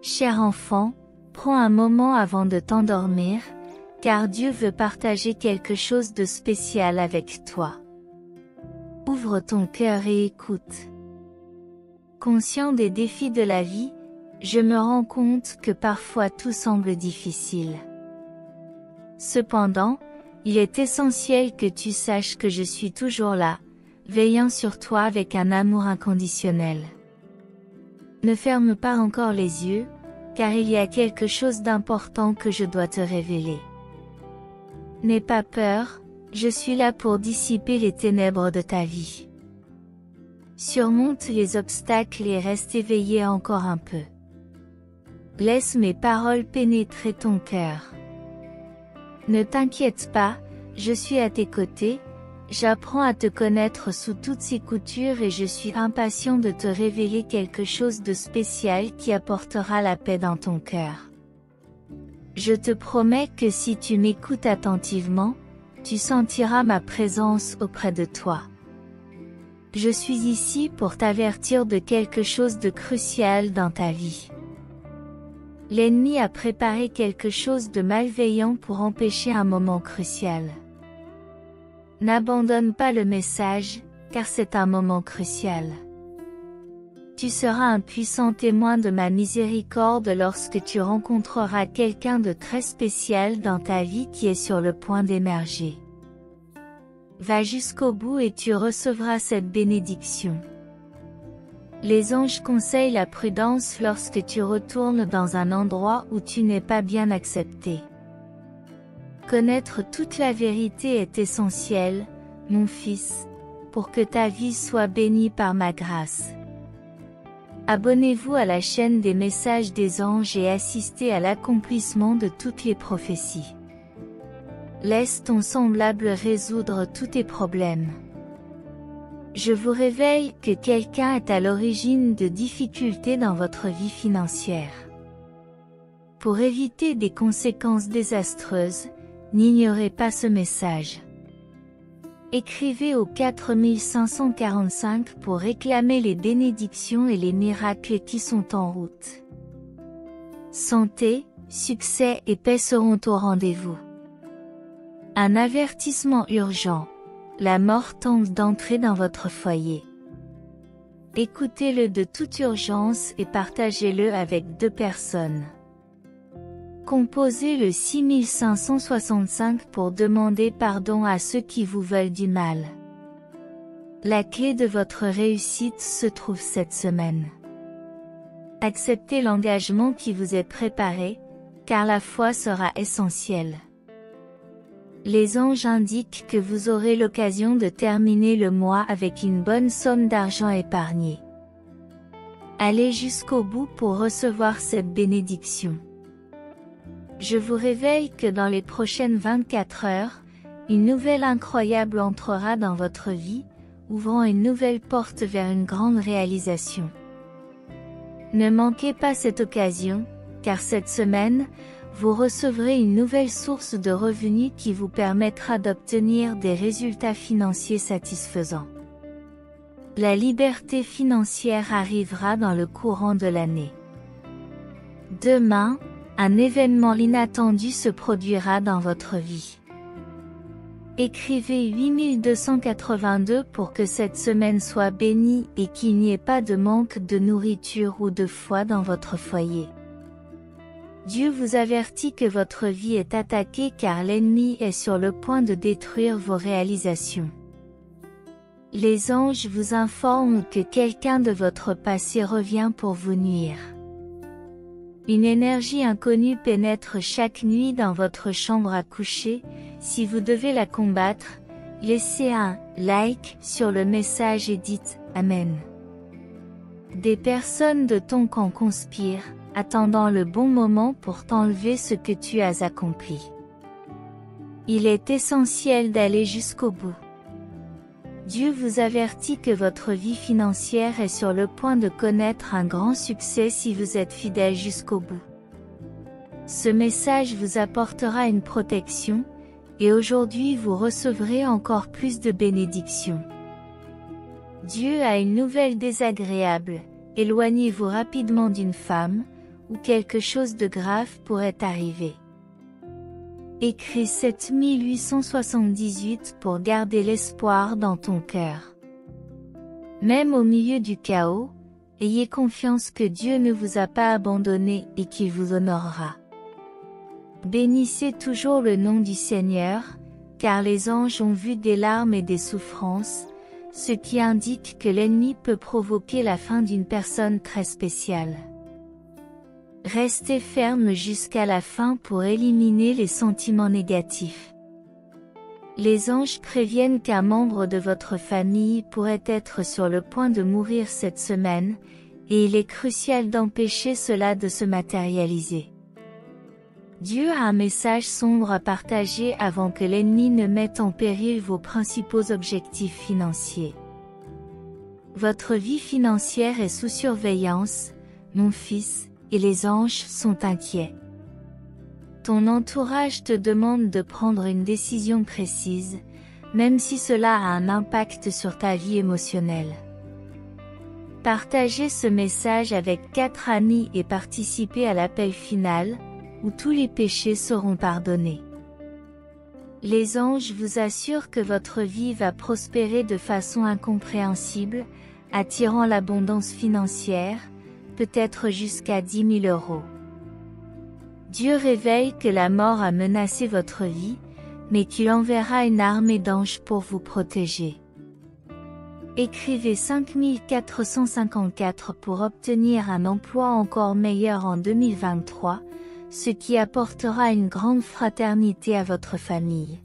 Cher enfant, prends un moment avant de t'endormir, car Dieu veut partager quelque chose de spécial avec toi. Ouvre ton cœur et écoute. Conscient des défis de la vie, je me rends compte que parfois tout semble difficile. Cependant, il est essentiel que tu saches que je suis toujours là, veillant sur toi avec un amour inconditionnel. Ne ferme pas encore les yeux, car il y a quelque chose d'important que je dois te révéler. N'aie pas peur, je suis là pour dissiper les ténèbres de ta vie. Surmonte les obstacles et reste éveillé encore un peu. Laisse mes paroles pénétrer ton cœur. Ne t'inquiète pas, je suis à tes côtés, j'apprends à te connaître sous toutes ses coutures et je suis impatient de te révéler quelque chose de spécial qui apportera la paix dans ton cœur. Je te promets que si tu m'écoutes attentivement, tu sentiras ma présence auprès de toi. Je suis ici pour t'avertir de quelque chose de crucial dans ta vie. L'ennemi a préparé quelque chose de malveillant pour empêcher un moment crucial. N'abandonne pas le message, car c'est un moment crucial. Tu seras un puissant témoin de ma miséricorde lorsque tu rencontreras quelqu'un de très spécial dans ta vie qui est sur le point d'émerger. Va jusqu'au bout et tu recevras cette bénédiction. Les anges conseillent la prudence lorsque tu retournes dans un endroit où tu n'es pas bien accepté. Connaître toute la vérité est essentiel, mon fils, pour que ta vie soit bénie par ma grâce. Abonnez-vous à la chaîne des messages des anges et assistez à l'accomplissement de toutes les prophéties. Laisse ton semblable résoudre tous tes problèmes. Je vous révèle que quelqu'un est à l'origine de difficultés dans votre vie financière. Pour éviter des conséquences désastreuses, n'ignorez pas ce message. Écrivez au 4545 pour réclamer les bénédictions et les miracles qui sont en route. Santé, succès et paix seront au rendez-vous. Un avertissement urgent. La mort tente d'entrer dans votre foyer. Écoutez-le de toute urgence et partagez-le avec 2 personnes. Composez le 6565 pour demander pardon à ceux qui vous veulent du mal. La clé de votre réussite se trouve cette semaine. Acceptez l'engagement qui vous est préparé, car la foi sera essentielle. Les anges indiquent que vous aurez l'occasion de terminer le mois avec une bonne somme d'argent épargnée. Allez jusqu'au bout pour recevoir cette bénédiction. Je vous révèle que dans les prochaines 24 heures, une nouvelle incroyable entrera dans votre vie, ouvrant une nouvelle porte vers une grande réalisation. Ne manquez pas cette occasion, car cette semaine, vous recevrez une nouvelle source de revenus qui vous permettra d'obtenir des résultats financiers satisfaisants. La liberté financière arrivera dans le courant de l'année. Demain, un événement inattendu se produira dans votre vie. Écrivez 8282 pour que cette semaine soit bénie et qu'il n'y ait pas de manque de nourriture ou de foi dans votre foyer. Dieu vous avertit que votre vie est attaquée car l'ennemi est sur le point de détruire vos réalisations. Les anges vous informent que quelqu'un de votre passé revient pour vous nuire. Une énergie inconnue pénètre chaque nuit dans votre chambre à coucher. Si vous devez la combattre, laissez un like sur le message et dites Amen. Des personnes de ton camp conspirent, attendant le bon moment pour t'enlever ce que tu as accompli. Il est essentiel d'aller jusqu'au bout. Dieu vous avertit que votre vie financière est sur le point de connaître un grand succès si vous êtes fidèle jusqu'au bout. Ce message vous apportera une protection, et aujourd'hui vous recevrez encore plus de bénédictions. Dieu a une nouvelle désagréable, éloignez-vous rapidement d'une femme, où quelque chose de grave pourrait arriver. Écris 7878 pour garder l'espoir dans ton cœur. Même au milieu du chaos, ayez confiance que Dieu ne vous a pas abandonné et qu'il vous honorera. Bénissez toujours le nom du Seigneur, car les anges ont vu des larmes et des souffrances, ce qui indique que l'ennemi peut provoquer la fin d'une personne très spéciale. Restez ferme jusqu'à la fin pour éliminer les sentiments négatifs. Les anges préviennent qu'un membre de votre famille pourrait être sur le point de mourir cette semaine, et il est crucial d'empêcher cela de se matérialiser. Dieu a un message sombre à partager avant que l'ennemi ne mette en péril vos principaux objectifs financiers. Votre vie financière est sous surveillance, mon fils, et les anges sont inquiets. Ton entourage te demande de prendre une décision précise, même si cela a un impact sur ta vie émotionnelle. Partagez ce message avec 4 amis et participez à l'appel final, où tous les péchés seront pardonnés. Les anges vous assurent que votre vie va prospérer de façon incompréhensible, attirant l'abondance financière, peut-être jusqu'à 10 000 €. Dieu révèle que la mort a menacé votre vie, mais qu'il enverra une armée d'anges pour vous protéger. Écrivez 5454 pour obtenir un emploi encore meilleur en 2023, ce qui apportera une grande fraternité à votre famille.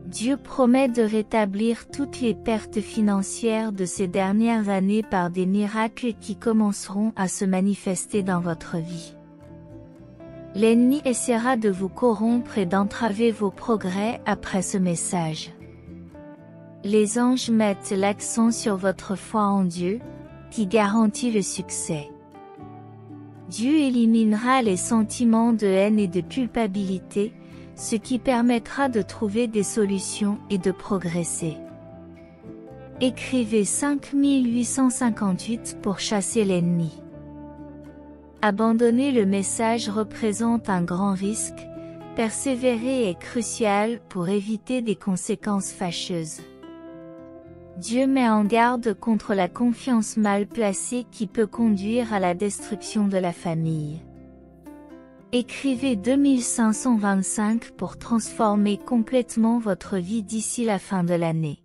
Dieu promet de rétablir toutes les pertes financières de ces dernières années par des miracles qui commenceront à se manifester dans votre vie. L'ennemi essaiera de vous corrompre et d'entraver vos progrès après ce message. Les anges mettent l'accent sur votre foi en Dieu, qui garantit le succès. Dieu éliminera les sentiments de haine et de culpabilité, ce qui permettra de trouver des solutions et de progresser. Écrivez 5858 pour chasser l'ennemi. Abandonner le message représente un grand risque, persévérer est crucial pour éviter des conséquences fâcheuses. Dieu met en garde contre la confiance mal placée qui peut conduire à la destruction de la famille. Écrivez 2525 pour transformer complètement votre vie d'ici la fin de l'année.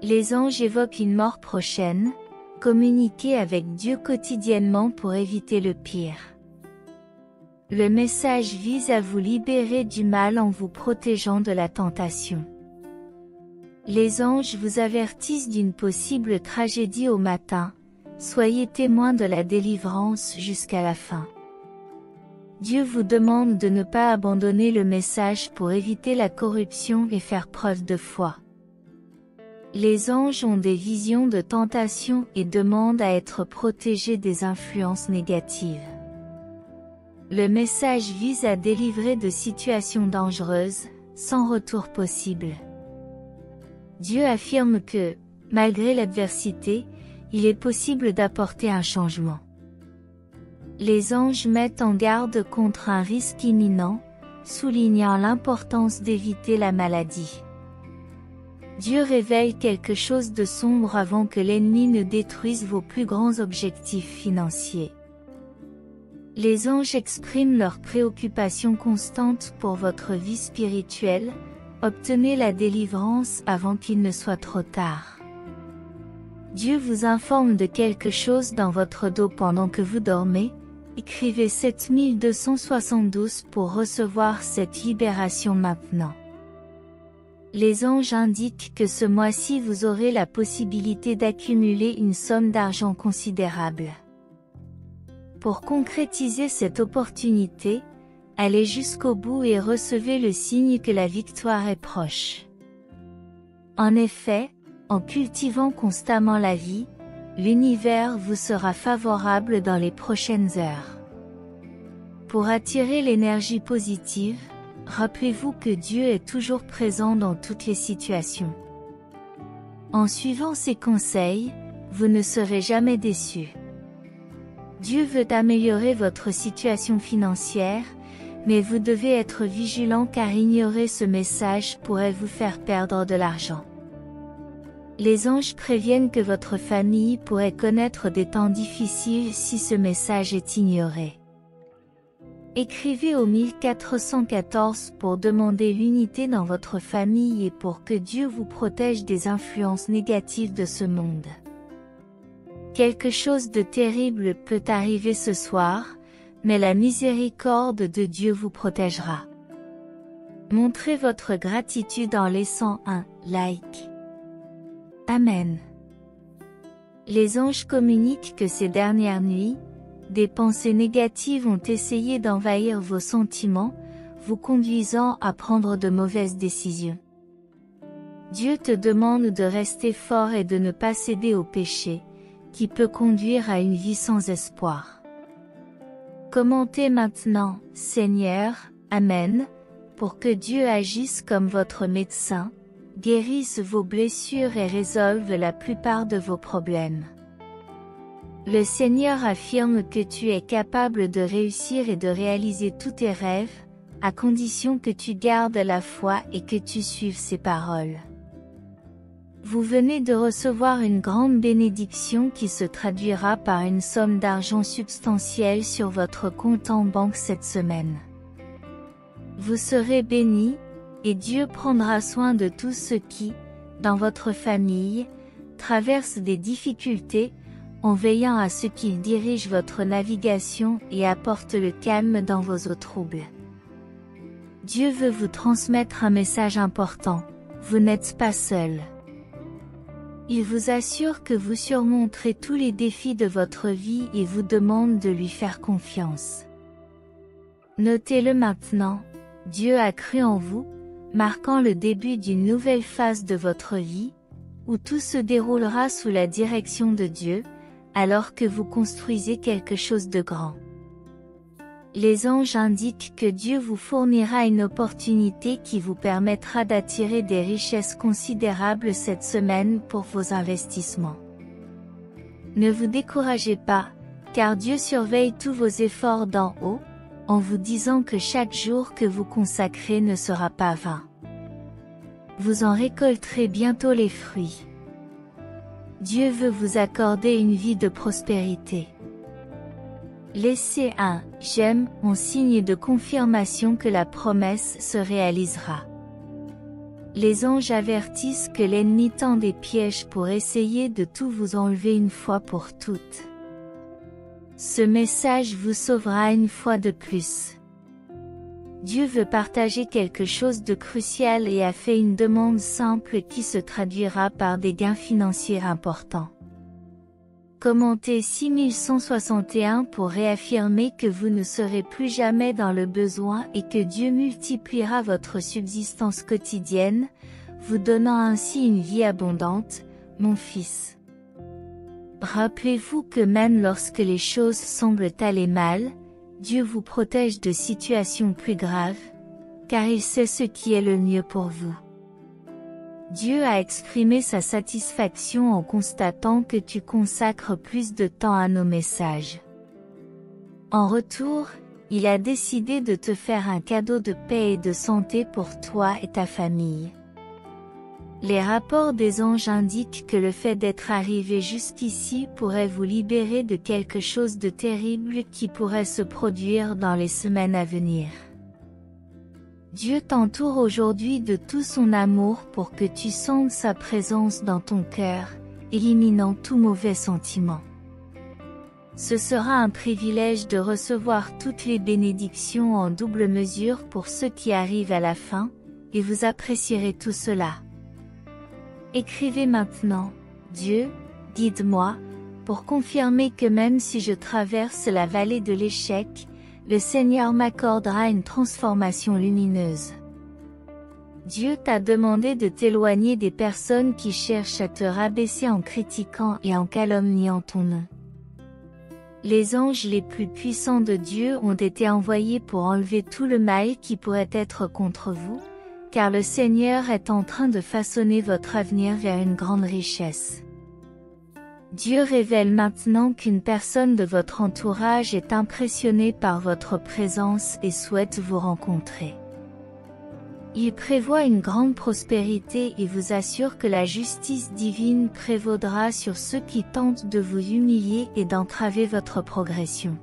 Les anges évoquent une mort prochaine, communiquez avec Dieu quotidiennement pour éviter le pire. Le message vise à vous libérer du mal en vous protégeant de la tentation. Les anges vous avertissent d'une possible tragédie au matin, soyez témoins de la délivrance jusqu'à la fin. Dieu vous demande de ne pas abandonner le message pour éviter la corruption et faire preuve de foi. Les anges ont des visions de tentation et demandent à être protégés des influences négatives. Le message vise à délivrer de situations dangereuses, sans retour possible. Dieu affirme que, malgré l'adversité, il est possible d'apporter un changement. Les anges mettent en garde contre un risque imminent, soulignant l'importance d'éviter la maladie. Dieu révèle quelque chose de sombre avant que l'ennemi ne détruise vos plus grands objectifs financiers. Les anges expriment leur préoccupation constante pour votre vie spirituelle, obtenez la délivrance avant qu'il ne soit trop tard. Dieu vous informe de quelque chose dans votre dos pendant que vous dormez, écrivez 7272 pour recevoir cette libération maintenant. Les anges indiquent que ce mois-ci vous aurez la possibilité d'accumuler une somme d'argent considérable. Pour concrétiser cette opportunité, allez jusqu'au bout et recevez le signe que la victoire est proche. En effet, en cultivant constamment la vie, l'univers vous sera favorable dans les prochaines heures. Pour attirer l'énergie positive, rappelez-vous que Dieu est toujours présent dans toutes les situations. En suivant ses conseils, vous ne serez jamais déçus. Dieu veut améliorer votre situation financière, mais vous devez être vigilant car ignorer ce message pourrait vous faire perdre de l'argent. Les anges préviennent que votre famille pourrait connaître des temps difficiles si ce message est ignoré. Écrivez au 1414 pour demander l'unité dans votre famille et pour que Dieu vous protège des influences négatives de ce monde. Quelque chose de terrible peut arriver ce soir, mais la miséricorde de Dieu vous protégera. Montrez votre gratitude en laissant un like. Amen. Les anges communiquent que ces dernières nuits, des pensées négatives ont essayé d'envahir vos sentiments, vous conduisant à prendre de mauvaises décisions. Dieu te demande de rester fort et de ne pas céder au péché, qui peut conduire à une vie sans espoir. Commentez maintenant, Seigneur, Amen, pour que Dieu agisse comme votre médecin, guérisse vos blessures et résolve la plupart de vos problèmes. Le Seigneur affirme que tu es capable de réussir et de réaliser tous tes rêves, à condition que tu gardes la foi et que tu suives ses paroles. Vous venez de recevoir une grande bénédiction qui se traduira par une somme d'argent substantielle sur votre compte en banque cette semaine. Vous serez bénis, et Dieu prendra soin de tous ceux qui, dans votre famille, traversent des difficultés, en veillant à ce qu'il dirige votre navigation et apporte le calme dans vos eaux troubles. Dieu veut vous transmettre un message important, vous n'êtes pas seul. Il vous assure que vous surmonterez tous les défis de votre vie et vous demande de lui faire confiance. Notez-le maintenant, Dieu a cru en vous, marquant le début d'une nouvelle phase de votre vie, où tout se déroulera sous la direction de Dieu, alors que vous construisez quelque chose de grand. Les anges indiquent que Dieu vous fournira une opportunité qui vous permettra d'attirer des richesses considérables cette semaine pour vos investissements. Ne vous découragez pas, car Dieu surveille tous vos efforts d'en haut, en vous disant que chaque jour que vous consacrez ne sera pas vain. Vous en récolterez bientôt les fruits. Dieu veut vous accorder une vie de prospérité. Laissez un « j'aime » en signe de confirmation que la promesse se réalisera. Les anges avertissent que l'ennemi tend des pièges pour essayer de tout vous enlever une fois pour toutes. Ce message vous sauvera une fois de plus. Dieu veut partager quelque chose de crucial et a fait une demande simple qui se traduira par des gains financiers importants. Commentez 6161 pour réaffirmer que vous ne serez plus jamais dans le besoin et que Dieu multipliera votre subsistance quotidienne, vous donnant ainsi une vie abondante, mon fils. Rappelez-vous que même lorsque les choses semblent aller mal, Dieu vous protège de situations plus graves, car il sait ce qui est le mieux pour vous. Dieu a exprimé sa satisfaction en constatant que tu consacres plus de temps à nos messages. En retour, il a décidé de te faire un cadeau de paix et de santé pour toi et ta famille. Les rapports des anges indiquent que le fait d'être arrivé jusqu'ici pourrait vous libérer de quelque chose de terrible qui pourrait se produire dans les semaines à venir. Dieu t'entoure aujourd'hui de tout son amour pour que tu sentes sa présence dans ton cœur, éliminant tout mauvais sentiment. Ce sera un privilège de recevoir toutes les bénédictions en double mesure pour ceux qui arrivent à la fin, et vous apprécierez tout cela. Écrivez maintenant, Dieu, guide-moi, pour confirmer que même si je traverse la vallée de l'échec, le Seigneur m'accordera une transformation lumineuse. Dieu t'a demandé de t'éloigner des personnes qui cherchent à te rabaisser en critiquant et en calomniant ton nom. Les anges les plus puissants de Dieu ont été envoyés pour enlever tout le mal qui pourrait être contre vous, car le Seigneur est en train de façonner votre avenir vers une grande richesse. Dieu révèle maintenant qu'une personne de votre entourage est impressionnée par votre présence et souhaite vous rencontrer. Il prévoit une grande prospérité et vous assure que la justice divine prévaudra sur ceux qui tentent de vous humilier et d'entraver votre progression.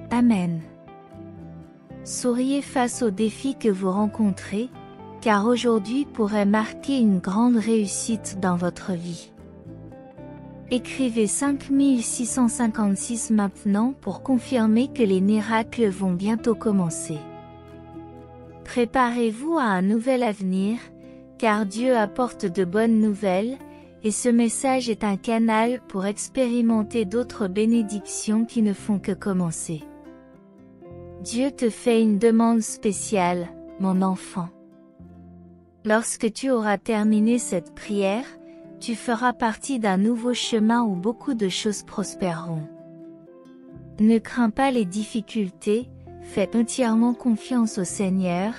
Amen. Souriez face aux défis que vous rencontrez, car aujourd'hui pourrait marquer une grande réussite dans votre vie. Écrivez 5656 maintenant pour confirmer que les miracles vont bientôt commencer. Préparez-vous à un nouvel avenir, car Dieu apporte de bonnes nouvelles, et ce message est un canal pour expérimenter d'autres bénédictions qui ne font que commencer. Dieu te fait une demande spéciale, mon enfant. Lorsque tu auras terminé cette prière, tu feras partie d'un nouveau chemin où beaucoup de choses prospéreront. Ne crains pas les difficultés, fais entièrement confiance au Seigneur,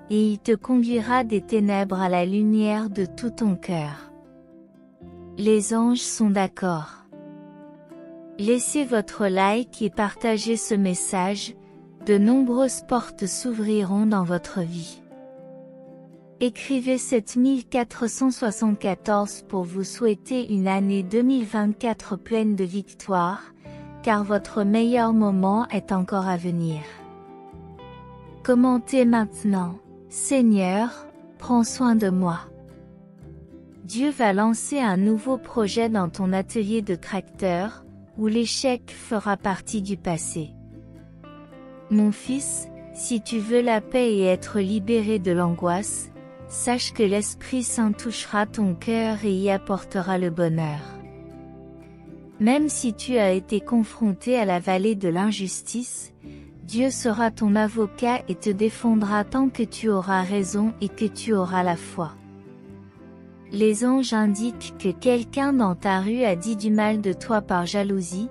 et il te conduira des ténèbres à la lumière de tout ton cœur. Les anges sont d'accord. Laissez votre like et partagez ce message, de nombreuses portes s'ouvriront dans votre vie. Écrivez 7474 pour vous souhaiter une année 2024 pleine de victoires, car votre meilleur moment est encore à venir. Commentez maintenant, Seigneur, prends soin de moi. Dieu va lancer un nouveau projet dans ton atelier de tracteur, où l'échec fera partie du passé. Mon fils, si tu veux la paix et être libéré de l'angoisse, sache que l'Esprit Saint touchera ton cœur et y apportera le bonheur. Même si tu as été confronté à la vallée de l'injustice, Dieu sera ton avocat et te défendra tant que tu auras raison et que tu auras la foi. Les anges indiquent que quelqu'un dans ta rue a dit du mal de toi par jalousie,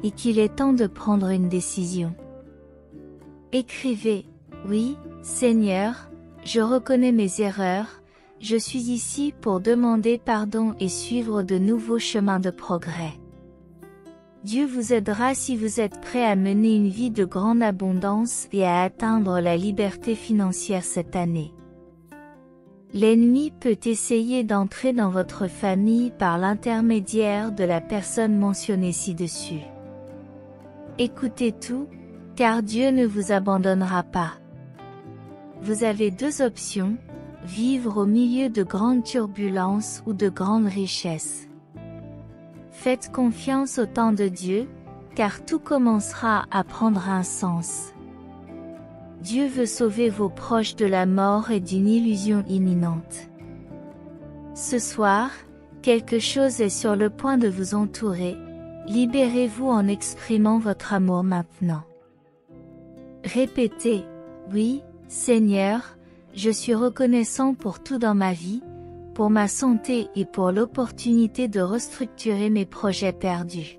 et qu'il est temps de prendre une décision. Écrivez, oui, Seigneur, je reconnais mes erreurs, je suis ici pour demander pardon et suivre de nouveaux chemins de progrès. Dieu vous aidera si vous êtes prêt à mener une vie de grande abondance et à atteindre la liberté financière cette année. L'ennemi peut essayer d'entrer dans votre famille par l'intermédiaire de la personne mentionnée ci-dessus. Écoutez tout, car Dieu ne vous abandonnera pas. Vous avez deux options, vivre au milieu de grandes turbulences ou de grandes richesses. Faites confiance au temps de Dieu, car tout commencera à prendre un sens. Dieu veut sauver vos proches de la mort et d'une illusion imminente. Ce soir, quelque chose est sur le point de vous entourer, libérez-vous en exprimant votre amour maintenant. Répétez, oui, Seigneur, je suis reconnaissant pour tout dans ma vie, pour ma santé et pour l'opportunité de restructurer mes projets perdus.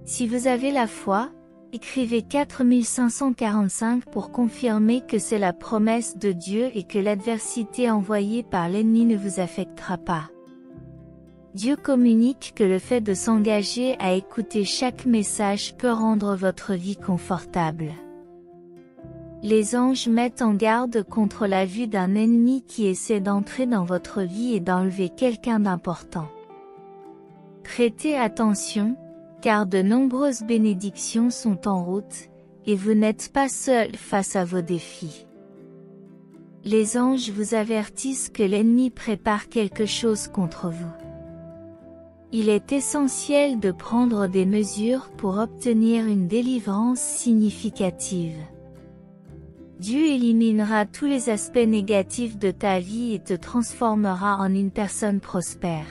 Si vous avez la foi, écrivez 4545 pour confirmer que c'est la promesse de Dieu et que l'adversité envoyée par l'ennemi ne vous affectera pas. Dieu communique que le fait de s'engager à écouter chaque message peut rendre votre vie confortable. Les anges mettent en garde contre la vue d'un ennemi qui essaie d'entrer dans votre vie et d'enlever quelqu'un d'important. Prêtez attention, car de nombreuses bénédictions sont en route, et vous n'êtes pas seul face à vos défis. Les anges vous avertissent que l'ennemi prépare quelque chose contre vous. Il est essentiel de prendre des mesures pour obtenir une délivrance significative. Dieu éliminera tous les aspects négatifs de ta vie et te transformera en une personne prospère.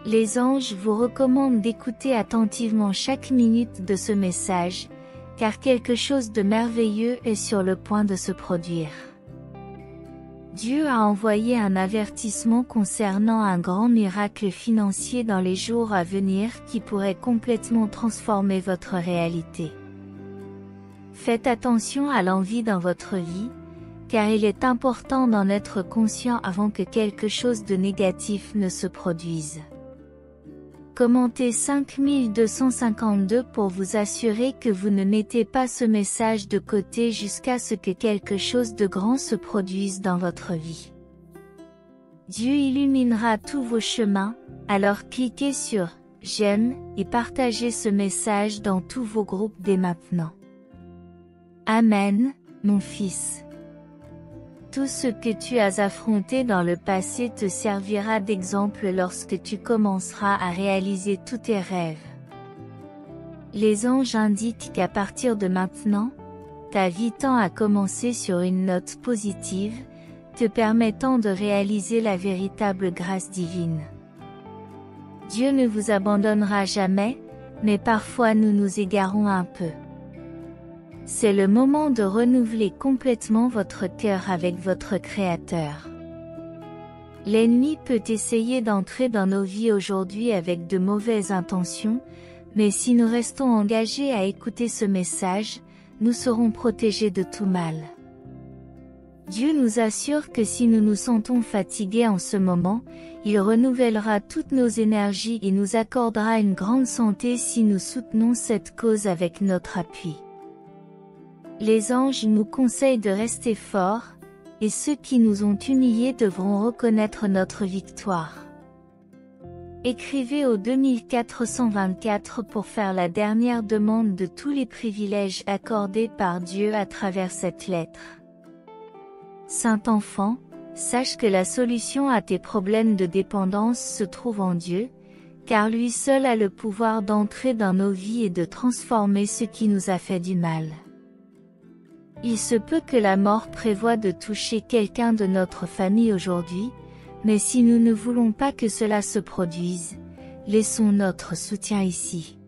Les anges vous recommandent d'écouter attentivement chaque minute de ce message, car quelque chose de merveilleux est sur le point de se produire. Dieu a envoyé un avertissement concernant un grand miracle financier dans les jours à venir qui pourrait complètement transformer votre réalité. Faites attention à l'envie dans votre vie, car il est important d'en être conscient avant que quelque chose de négatif ne se produise. Commentez 5252 pour vous assurer que vous ne mettez pas ce message de côté jusqu'à ce que quelque chose de grand se produise dans votre vie. Dieu illuminera tous vos chemins, alors cliquez sur « J'aime » et partagez ce message dans tous vos groupes dès maintenant. Amen, mon fils. Tout ce que tu as affronté dans le passé te servira d'exemple lorsque tu commenceras à réaliser tous tes rêves. Les anges indiquent qu'à partir de maintenant, ta vie tend à commencer sur une note positive, te permettant de réaliser la véritable grâce divine. Dieu ne vous abandonnera jamais, mais parfois nous nous égarons un peu. C'est le moment de renouveler complètement votre cœur avec votre Créateur. L'ennemi peut essayer d'entrer dans nos vies aujourd'hui avec de mauvaises intentions, mais si nous restons engagés à écouter ce message, nous serons protégés de tout mal. Dieu nous assure que si nous nous sentons fatigués en ce moment, il renouvellera toutes nos énergies et nous accordera une grande santé si nous soutenons cette cause avec notre appui. Les anges nous conseillent de rester forts, et ceux qui nous ont humiliés devront reconnaître notre victoire. Écrivez au 2424 pour faire la dernière demande de tous les privilèges accordés par Dieu à travers cette lettre. Saint enfant, sache que la solution à tes problèmes de dépendance se trouve en Dieu, car lui seul a le pouvoir d'entrer dans nos vies et de transformer ce qui nous a fait du mal. Il se peut que la mort prévoie de toucher quelqu'un de notre famille aujourd'hui, mais si nous ne voulons pas que cela se produise, laissons notre soutien ici.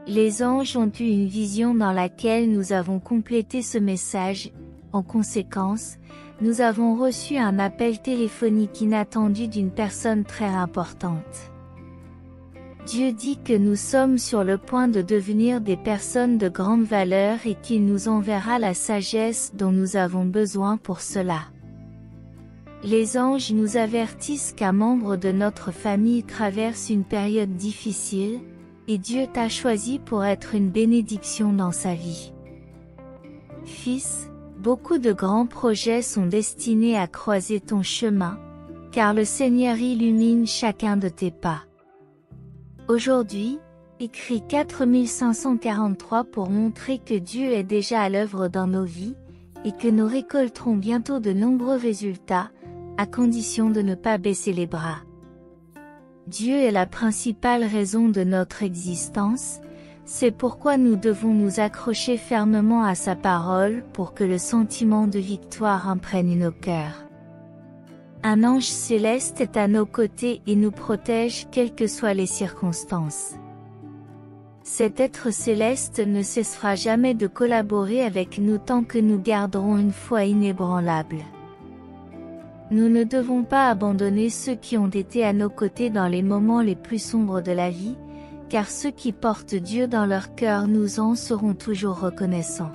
Les anges ont eu une vision dans laquelle nous avons complété ce message. En conséquence, nous avons reçu un appel téléphonique inattendu d'une personne très importante. Dieu dit que nous sommes sur le point de devenir des personnes de grande valeur et qu'il nous enverra la sagesse dont nous avons besoin pour cela. Les anges nous avertissent qu'un membre de notre famille traverse une période difficile, et Dieu t'a choisi pour être une bénédiction dans sa vie. Fils, beaucoup de grands projets sont destinés à croiser ton chemin, car le Seigneur illumine chacun de tes pas. Aujourd'hui, écris 4543 pour montrer que Dieu est déjà à l'œuvre dans nos vies, et que nous récolterons bientôt de nombreux résultats, à condition de ne pas baisser les bras. Dieu est la principale raison de notre existence, c'est pourquoi nous devons nous accrocher fermement à sa parole pour que le sentiment de victoire imprègne nos cœurs. Un ange céleste est à nos côtés et nous protège quelles que soient les circonstances. Cet être céleste ne cessera jamais de collaborer avec nous tant que nous garderons une foi inébranlable. Nous ne devons pas abandonner ceux qui ont été à nos côtés dans les moments les plus sombres de la vie, car ceux qui portent Dieu dans leur cœur nous en seront toujours reconnaissants.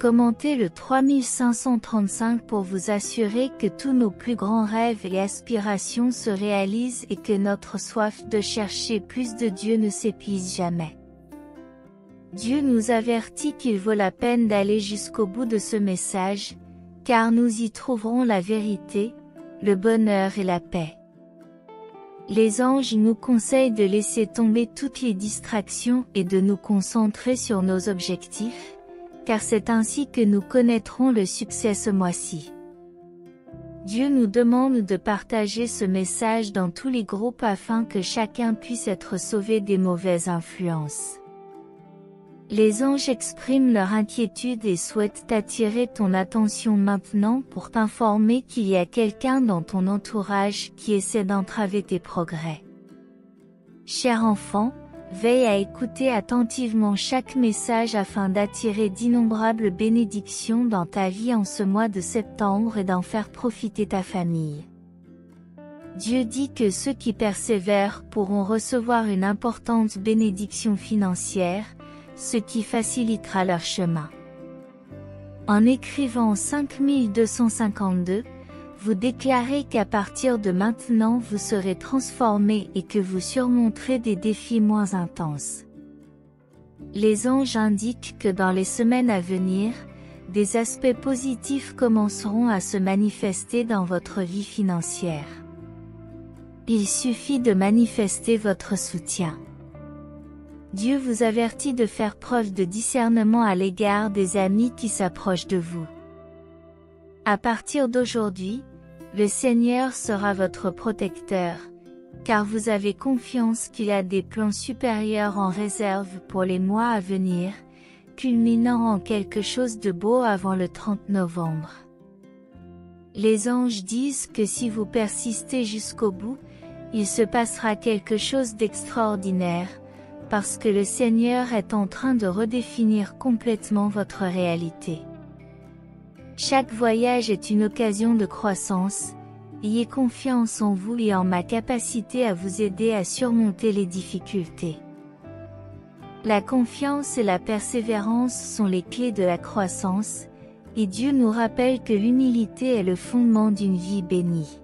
Commentez le 3535 pour vous assurer que tous nos plus grands rêves et aspirations se réalisent et que notre soif de chercher plus de Dieu ne s'épuise jamais. Dieu nous avertit qu'il vaut la peine d'aller jusqu'au bout de ce message, car nous y trouverons la vérité, le bonheur et la paix. Les anges nous conseillent de laisser tomber toutes les distractions et de nous concentrer sur nos objectifs, car c'est ainsi que nous connaîtrons le succès ce mois-ci. Dieu nous demande de partager ce message dans tous les groupes afin que chacun puisse être sauvé des mauvaises influences. Les anges expriment leur inquiétude et souhaitent attirer ton attention maintenant pour t'informer qu'il y a quelqu'un dans ton entourage qui essaie d'entraver tes progrès. Cher enfant, veille à écouter attentivement chaque message afin d'attirer d'innombrables bénédictions dans ta vie en ce mois de septembre et d'en faire profiter ta famille. Dieu dit que ceux qui persévèrent pourront recevoir une importante bénédiction financière, ce qui facilitera leur chemin. En écrivant 5252, Vous déclarez qu'à partir de maintenant vous serez transformé et que vous surmonterez des défis moins intenses. Les anges indiquent que dans les semaines à venir, des aspects positifs commenceront à se manifester dans votre vie financière. Il suffit de manifester votre soutien. Dieu vous avertit de faire preuve de discernement à l'égard des amis qui s'approchent de vous. À partir d'aujourd'hui, le Seigneur sera votre protecteur, car vous avez confiance qu'il a des plans supérieurs en réserve pour les mois à venir, culminant en quelque chose de beau avant le 30 novembre. Les anges disent que si vous persistez jusqu'au bout, il se passera quelque chose d'extraordinaire, parce que le Seigneur est en train de redéfinir complètement votre réalité. Chaque voyage est une occasion de croissance. Ayez confiance en vous et en ma capacité à vous aider à surmonter les difficultés. La confiance et la persévérance sont les clés de la croissance, et Dieu nous rappelle que l'humilité est le fondement d'une vie bénie.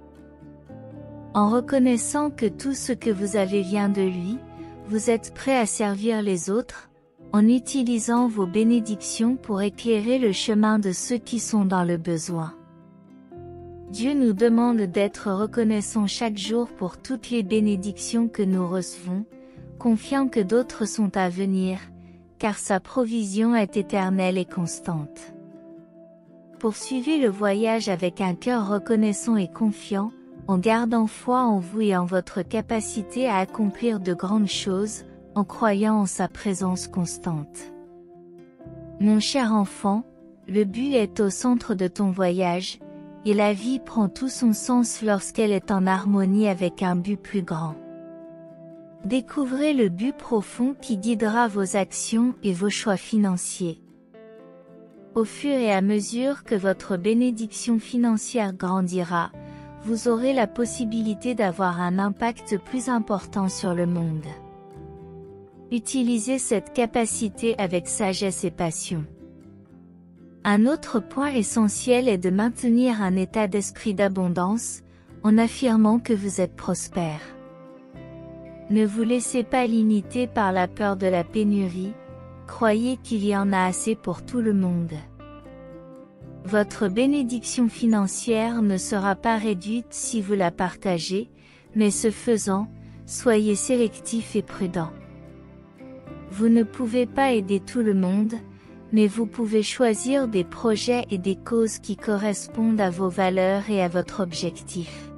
En reconnaissant que tout ce que vous avez vient de lui, vous êtes prêt à servir les autres, en utilisant vos bénédictions pour éclairer le chemin de ceux qui sont dans le besoin. Dieu nous demande d'être reconnaissants chaque jour pour toutes les bénédictions que nous recevons, confiant que d'autres sont à venir, car sa provision est éternelle et constante. Poursuivez le voyage avec un cœur reconnaissant et confiant, en gardant foi en vous et en votre capacité à accomplir de grandes choses, en croyant en sa présence constante. Mon cher enfant, le but est au centre de ton voyage, et la vie prend tout son sens lorsqu'elle est en harmonie avec un but plus grand. Découvrez le but profond qui guidera vos actions et vos choix financiers. Au fur et à mesure que votre bénédiction financière grandira, vous aurez la possibilité d'avoir un impact plus important sur le monde. Utilisez cette capacité avec sagesse et passion. Un autre point essentiel est de maintenir un état d'esprit d'abondance, en affirmant que vous êtes prospère. Ne vous laissez pas limiter par la peur de la pénurie, croyez qu'il y en a assez pour tout le monde. Votre bénédiction financière ne sera pas réduite si vous la partagez, mais ce faisant, soyez sélectif et prudent. Vous ne pouvez pas aider tout le monde, mais vous pouvez choisir des projets et des causes qui correspondent à vos valeurs et à votre objectif.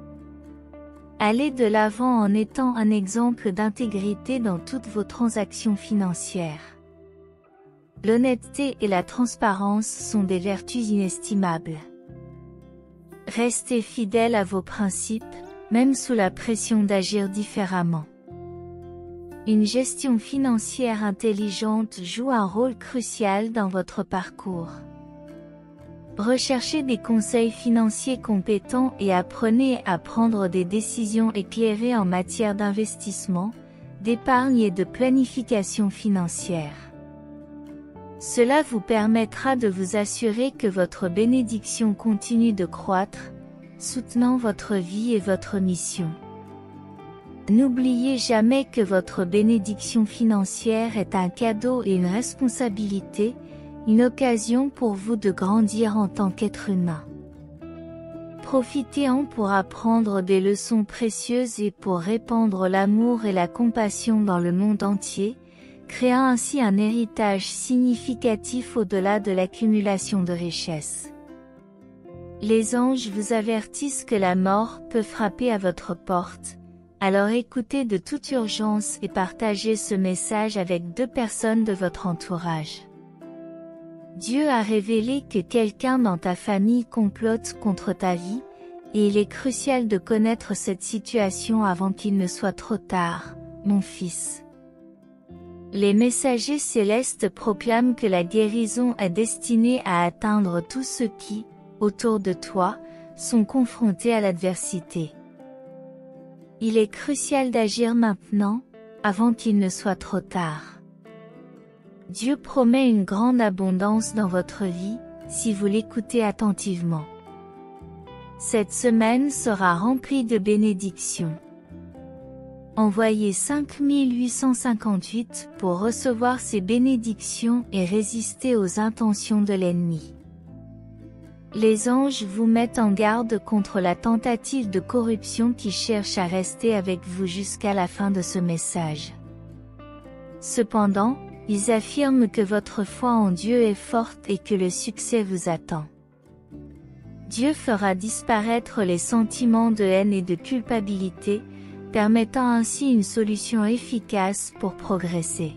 Allez de l'avant en étant un exemple d'intégrité dans toutes vos transactions financières. L'honnêteté et la transparence sont des vertus inestimables. Restez fidèle à vos principes, même sous la pression d'agir différemment. Une gestion financière intelligente joue un rôle crucial dans votre parcours. Recherchez des conseils financiers compétents et apprenez à prendre des décisions éclairées en matière d'investissement, d'épargne et de planification financière. Cela vous permettra de vous assurer que votre bénédiction continue de croître, soutenant votre vie et votre mission. N'oubliez jamais que votre bénédiction financière est un cadeau et une responsabilité, une occasion pour vous de grandir en tant qu'être humain. Profitez-en pour apprendre des leçons précieuses et pour répandre l'amour et la compassion dans le monde entier, créant ainsi un héritage significatif au-delà de l'accumulation de richesses. Les anges vous avertissent que la mort peut frapper à votre porte, alors écoutez de toute urgence et partagez ce message avec 2 personnes de votre entourage. Dieu a révélé que quelqu'un dans ta famille complote contre ta vie, et il est crucial de connaître cette situation avant qu'il ne soit trop tard, mon fils. Les messagers célestes proclament que la guérison est destinée à atteindre tous ceux qui, autour de toi, sont confrontés à l'adversité. Il est crucial d'agir maintenant, avant qu'il ne soit trop tard. Dieu promet une grande abondance dans votre vie, si vous l'écoutez attentivement. Cette semaine sera remplie de bénédictions. Envoyez 5858 pour recevoir ces bénédictions et résister aux intentions de l'ennemi. Les anges vous mettent en garde contre la tentative de corruption qui cherche à rester avec vous jusqu'à la fin de ce message. Cependant, ils affirment que votre foi en Dieu est forte et que le succès vous attend. Dieu fera disparaître les sentiments de haine et de culpabilité, permettant ainsi une solution efficace pour progresser.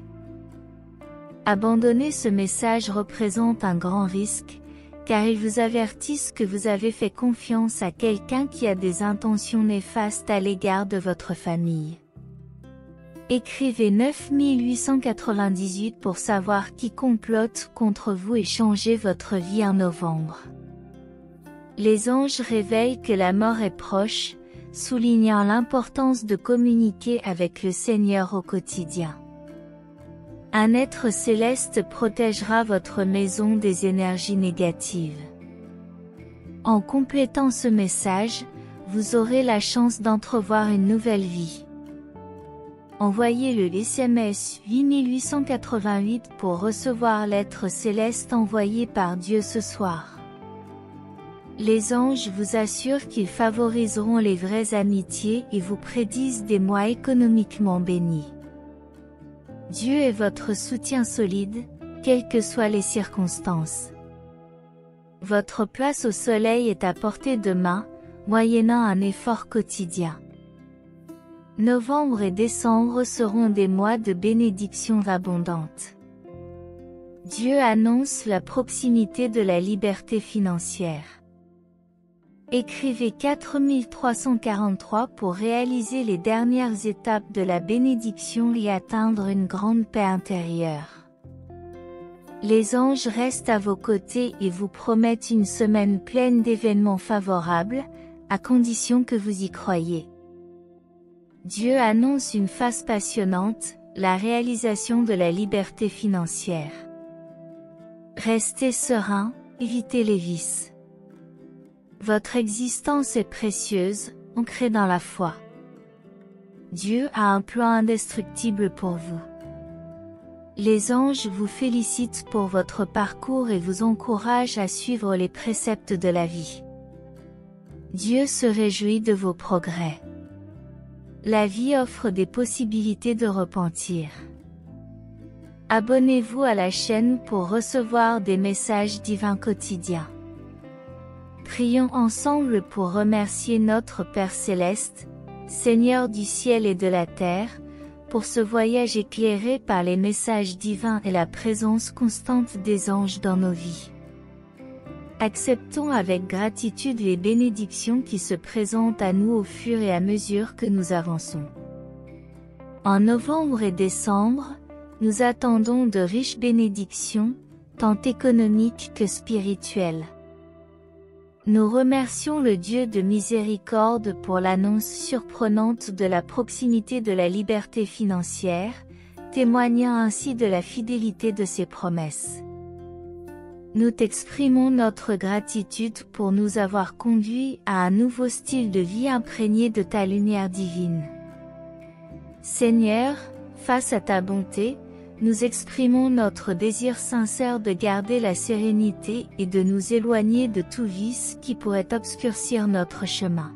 Abandonner ce message représente un grand risque, car ils vous avertissent que vous avez fait confiance à quelqu'un qui a des intentions néfastes à l'égard de votre famille. Écrivez 9898 pour savoir qui complote contre vous et changer votre vie en novembre. Les anges réveillent que la mort est proche, soulignant l'importance de communiquer avec le Seigneur au quotidien. Un être céleste protégera votre maison des énergies négatives. En complétant ce message, vous aurez la chance d'entrevoir une nouvelle vie. Envoyez le SMS 8888 pour recevoir l'être céleste envoyé par Dieu ce soir. Les anges vous assurent qu'ils favoriseront les vraies amitiés et vous prédisent des mois économiquement bénis. Dieu est votre soutien solide, quelles que soient les circonstances. Votre place au soleil est à portée de main, moyennant un effort quotidien. Novembre et décembre seront des mois de bénédictions abondantes. Dieu annonce la proximité de la liberté financière. Écrivez 4343 pour réaliser les dernières étapes de la bénédiction et atteindre une grande paix intérieure. Les anges restent à vos côtés et vous promettent une semaine pleine d'événements favorables, à condition que vous y croyiez. Dieu annonce une phase passionnante, la réalisation de la liberté financière. Restez serein, évitez les vices. Votre existence est précieuse, ancrée dans la foi. Dieu a un plan indestructible pour vous. Les anges vous félicitent pour votre parcours et vous encouragent à suivre les préceptes de la vie. Dieu se réjouit de vos progrès. La vie offre des possibilités de repentir. Abonnez-vous à la chaîne pour recevoir des messages divins quotidiens. Prions ensemble pour remercier notre Père Céleste, Seigneur du ciel et de la terre, pour ce voyage éclairé par les messages divins et la présence constante des anges dans nos vies. Acceptons avec gratitude les bénédictions qui se présentent à nous au fur et à mesure que nous avançons. En novembre et décembre, nous attendons de riches bénédictions, tant économiques que spirituelles. Nous remercions le Dieu de miséricorde pour l'annonce surprenante de la proximité de la liberté financière, témoignant ainsi de la fidélité de ses promesses. Nous t'exprimons notre gratitude pour nous avoir conduits à un nouveau style de vie imprégné de ta lumière divine. Seigneur, face à ta bonté, nous exprimons notre désir sincère de garder la sérénité et de nous éloigner de tout vice qui pourrait obscurcir notre chemin.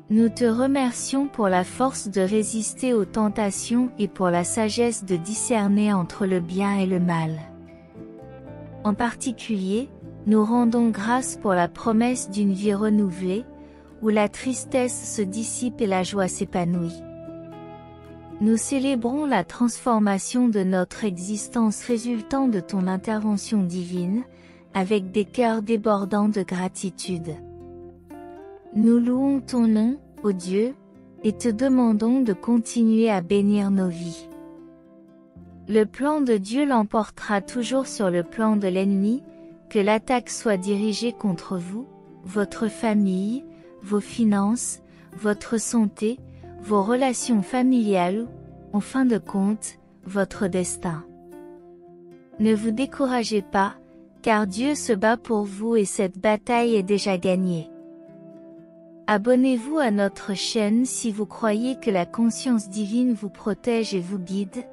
Nous te remercions pour la force de résister aux tentations et pour la sagesse de discerner entre le bien et le mal. En particulier, nous rendons grâce pour la promesse d'une vie renouvelée, où la tristesse se dissipe et la joie s'épanouit. Nous célébrons la transformation de notre existence résultant de ton intervention divine, avec des cœurs débordants de gratitude. Nous louons ton nom, ô Dieu, et te demandons de continuer à bénir nos vies. Le plan de Dieu l'emportera toujours sur le plan de l'ennemi, que l'attaque soit dirigée contre vous, votre famille, vos finances, votre santé, vos relations familiales, en fin de compte, votre destin. Ne vous découragez pas, car Dieu se bat pour vous et cette bataille est déjà gagnée. Abonnez-vous à notre chaîne si vous croyez que la conscience divine vous protège et vous guide.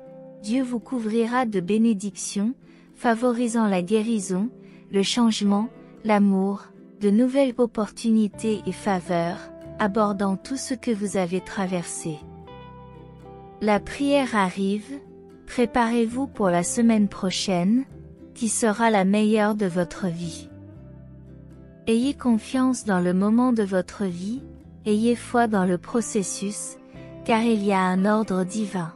Dieu vous couvrira de bénédictions, favorisant la guérison, le changement, l'amour, de nouvelles opportunités et faveurs, abordant tout ce que vous avez traversé. La prière arrive, préparez-vous pour la semaine prochaine, qui sera la meilleure de votre vie. Ayez confiance dans le moment de votre vie, ayez foi dans le processus, car il y a un ordre divin.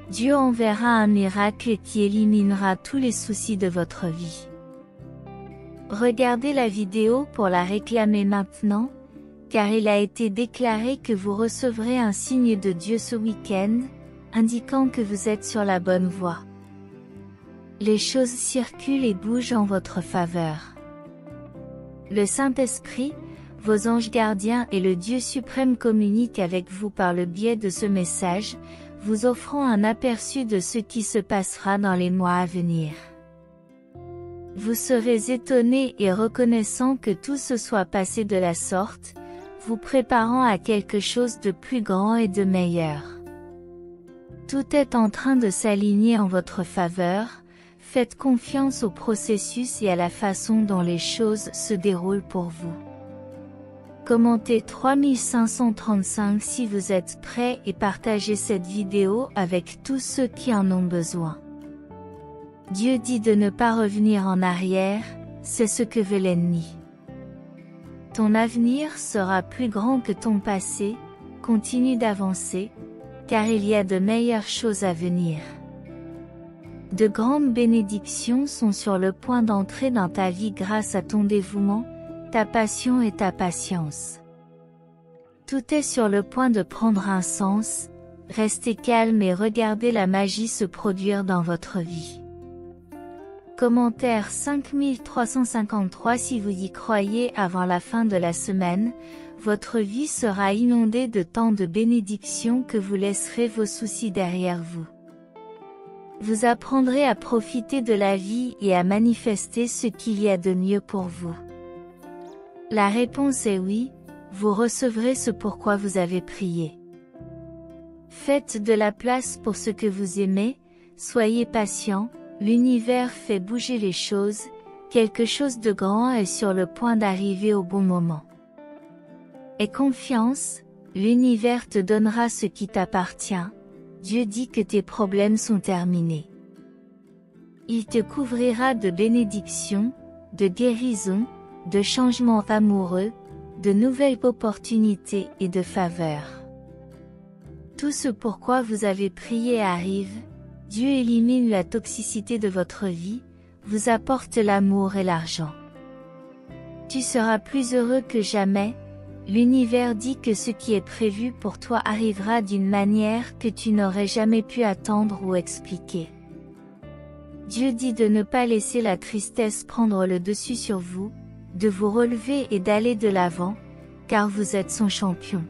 Dieu enverra un miracle qui éliminera tous les soucis de votre vie. Regardez la vidéo pour la réclamer maintenant, car il a été déclaré que vous recevrez un signe de Dieu ce week-end, indiquant que vous êtes sur la bonne voie. Les choses circulent et bougent en votre faveur. Le Saint-Esprit, vos anges gardiens et le Dieu suprême communiquent avec vous par le biais de ce message, vous offrant un aperçu de ce qui se passera dans les mois à venir. Vous serez étonné et reconnaissant que tout se soit passé de la sorte, vous préparant à quelque chose de plus grand et de meilleur. Tout est en train de s'aligner en votre faveur. Faites confiance au processus et à la façon dont les choses se déroulent pour vous. Commentez 3535 si vous êtes prêt et partagez cette vidéo avec tous ceux qui en ont besoin. Dieu dit de ne pas revenir en arrière, c'est ce que veut l'ennemi. Ton avenir sera plus grand que ton passé, continue d'avancer, car il y a de meilleures choses à venir. De grandes bénédictions sont sur le point d'entrer dans ta vie grâce à ton dévouement, ta passion et ta patience. Tout est sur le point de prendre un sens, restez calme et regardez la magie se produire dans votre vie. Commentaire 5353 si vous y croyez avant la fin de la semaine, votre vie sera inondée de tant de bénédictions que vous laisserez vos soucis derrière vous. Vous apprendrez à profiter de la vie et à manifester ce qu'il y a de mieux pour vous. La réponse est oui, vous recevrez ce pourquoi vous avez prié. Faites de la place pour ce que vous aimez, soyez patient, l'univers fait bouger les choses, quelque chose de grand est sur le point d'arriver au bon moment. Aie confiance, l'univers te donnera ce qui t'appartient. Dieu dit que tes problèmes sont terminés. Il te couvrira de bénédictions, de guérisons, de changements amoureux, de nouvelles opportunités et de faveurs. Tout ce pourquoi vous avez prié arrive, Dieu élimine la toxicité de votre vie, vous apporte l'amour et l'argent. Tu seras plus heureux que jamais. L'univers dit que ce qui est prévu pour toi arrivera d'une manière que tu n'aurais jamais pu attendre ou expliquer. Dieu dit de ne pas laisser la tristesse prendre le dessus sur vous, de vous relever et d'aller de l'avant, car vous êtes son champion.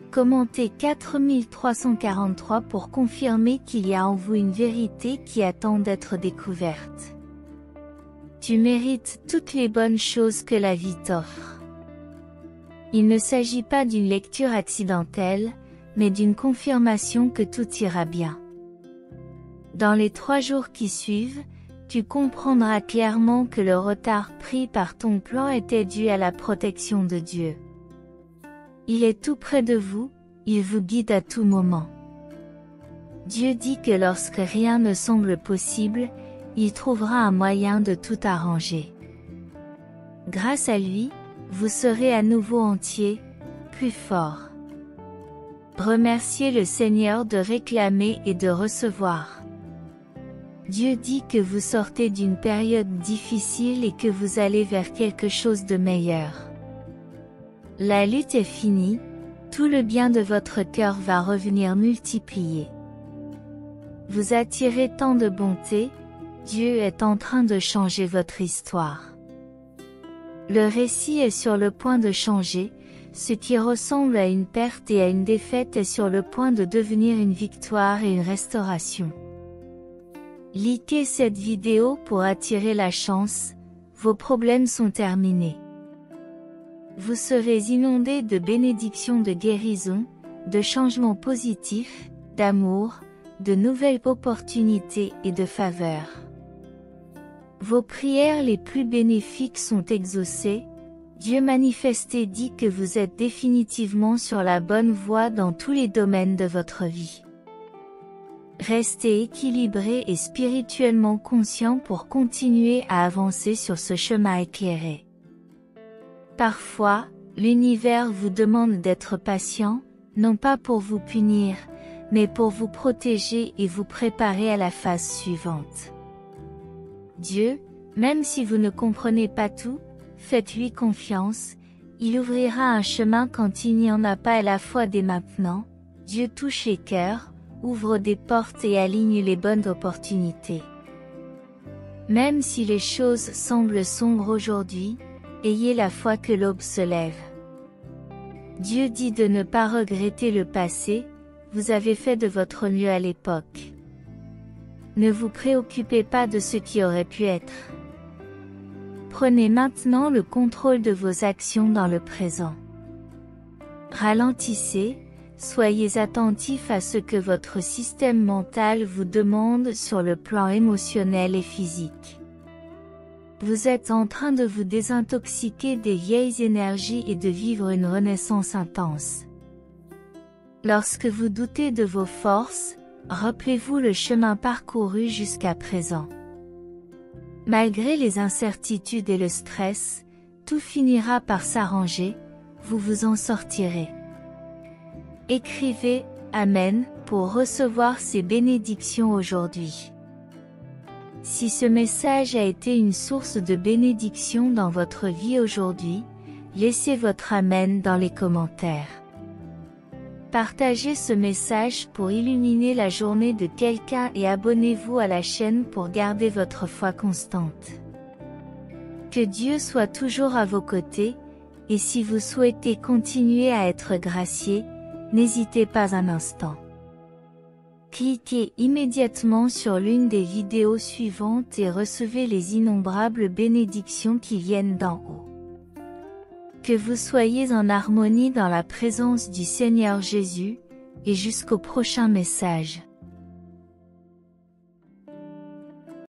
Commentez 4343 pour confirmer qu'il y a en vous une vérité qui attend d'être découverte. Tu mérites toutes les bonnes choses que la vie t'offre. Il ne s'agit pas d'une lecture accidentelle, mais d'une confirmation que tout ira bien. Dans les 3 jours qui suivent, tu comprendras clairement que le retard pris par ton plan était dû à la protection de Dieu. Il est tout près de vous, il vous guide à tout moment. Dieu dit que lorsque rien ne semble possible, il trouvera un moyen de tout arranger. Grâce à lui, vous serez à nouveau entier, plus fort. Remerciez le Seigneur de réclamer et de recevoir. Dieu dit que vous sortez d'une période difficile et que vous allez vers quelque chose de meilleur. La lutte est finie, tout le bien de votre cœur va revenir multiplié. Vous attirez tant de bonté, Dieu est en train de changer votre histoire. Le récit est sur le point de changer, ce qui ressemble à une perte et à une défaite est sur le point de devenir une victoire et une restauration. Likez cette vidéo pour attirer la chance, vos problèmes sont terminés. Vous serez inondés de bénédictions de guérison, de changements positifs, d'amour, de nouvelles opportunités et de faveurs. Vos prières les plus bénéfiques sont exaucées. Dieu manifesté dit que vous êtes définitivement sur la bonne voie dans tous les domaines de votre vie. Restez équilibré et spirituellement conscient pour continuer à avancer sur ce chemin éclairé. Parfois, l'univers vous demande d'être patient, non pas pour vous punir, mais pour vous protéger et vous préparer à la phase suivante. Dieu, même si vous ne comprenez pas tout, faites-lui confiance, il ouvrira un chemin quand il n'y en a pas à la fois dès maintenant. Dieu touche les cœurs, ouvre des portes et aligne les bonnes opportunités. Même si les choses semblent sombres aujourd'hui, ayez la foi que l'aube se lève. Dieu dit de ne pas regretter le passé, vous avez fait de votre mieux à l'époque. Ne vous préoccupez pas de ce qui aurait pu être. Prenez maintenant le contrôle de vos actions dans le présent. Ralentissez, soyez attentifs à ce que votre système mental vous demande sur le plan émotionnel et physique. Vous êtes en train de vous désintoxiquer des vieilles énergies et de vivre une renaissance intense. Lorsque vous doutez de vos forces, rappelez-vous le chemin parcouru jusqu'à présent. Malgré les incertitudes et le stress, tout finira par s'arranger, vous vous en sortirez. Écrivez « Amen » pour recevoir ces bénédictions aujourd'hui. Si ce message a été une source de bénédiction dans votre vie aujourd'hui, laissez votre Amen dans les commentaires. Partagez ce message pour illuminer la journée de quelqu'un et abonnez-vous à la chaîne pour garder votre foi constante. Que Dieu soit toujours à vos côtés, et si vous souhaitez continuer à être gracié, n'hésitez pas un instant. Cliquez immédiatement sur l'une des vidéos suivantes et recevez les innombrables bénédictions qui viennent d'en haut. Que vous soyez en harmonie dans la présence du Seigneur Jésus, et jusqu'au prochain message.